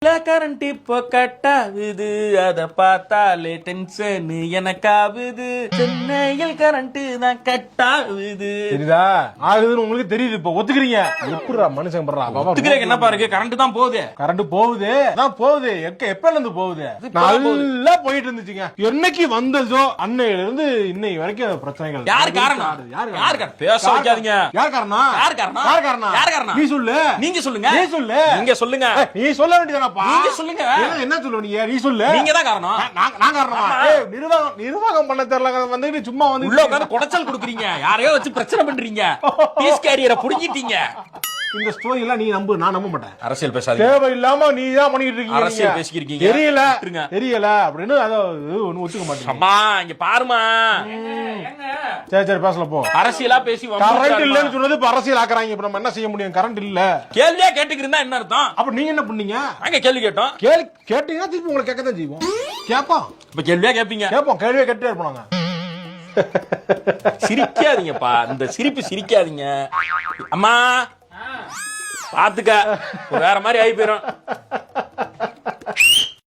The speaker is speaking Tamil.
கரண்ட் இப்போ கட்டாகுது, அத பார்த்தாலே டென்ஷன் எனக்காகுது. சென்னையில் கரண்ட் தான் கட்டாகுது. தெரியுதா? ஆகுதுன்னு உங்களுக்கு தெரியுது. இப்ப ஒத்துக்கிறீங்க. எப்படிடா மனுஷன் பண்றா? ஒத்துக்கிறேன். என்னப்பா இருக்கு? கரண்ட் தான் போகுது. கரண்ட் போகுது, அதான் போகுது. எப்பல இருந்து போகுது? நல்லா போயிட்டு இருந்துச்சுங்க. என்னைக்கு வந்ததோ அன்னையில இருந்து இன்னை வரைக்கும் பிரச்சனைகள். யார் காரணம்? யார் காரணம்? பேச வைக்காதீங்க. யார் காரணம்? யார் காரணம்? யார் காரணம்? யார் காரணம்? நீ சொல்லு. நீங்க சொல்லுங்க. நீ சொல்லு. நீங்க சொல்லுங்க. நீ சொல்ல வேண்டியதானப்பா. நீங்க சொல்லுங்க. என்ன சொல்லுவீங்க? நீ சொல்லு. நீங்க தான் காரணம். நான் காரணமா? நிர்வாகம் பண்ண தெரியல. வந்துட்டு சும்மா வந்து உள்ள உட்கார்ந்து குடைச்சல் கொடுக்குறீங்க. யாரையோ வச்சு பிரச்சனை பண்றீங்க. பீஸ் கேரியரை புடிங்கிட்டீங்க. இந்த ஸ்டோரி எல்லாம் நீ நம்பு, நான் நம்ப மாட்டேன். அரசியல் பேசாதீங்க. தேவையில்லாம நீ தான் பண்ணிட்டு இருக்கீங்க. அரசியல் பேசிக்கிறீங்க. தெரியல அப்படின்னு அதாவது ஒண்ணு ஒத்துக்க மாட்டேங்க. அம்மா இங்க பாருமா. சரி பேசல போ. அரசியலா பேசி கரண்ட் இல்லன்னு சொன்னது இப்ப அரசியல் ஆக்குறாங்க. இப்ப நம்ம என்ன செய்ய முடியும்? கரண்ட் இல்ல. கேள்வியா கேட்டுக்கிறதா என்ன அர்த்தம்? அப்ப நீங்க என்ன பண்ணீங்க? அங்க கேள்வி கேட்டோம். கேட்டீங்கன்னா திருப்பி உங்களை கேட்கத்தான் செய்வோம். கேப்போம். இப்ப கேள்வியா கேப்பீங்க. கேப்போம். கேள்வியா கேட்டே இருப்போம். சிரிக்காதீங்கப்பா. இந்த சிரிப்பு சிரிக்காதீங்க. அம்மா பாத்துக்க, வேற மாதிரி ஆகி போயிரும்.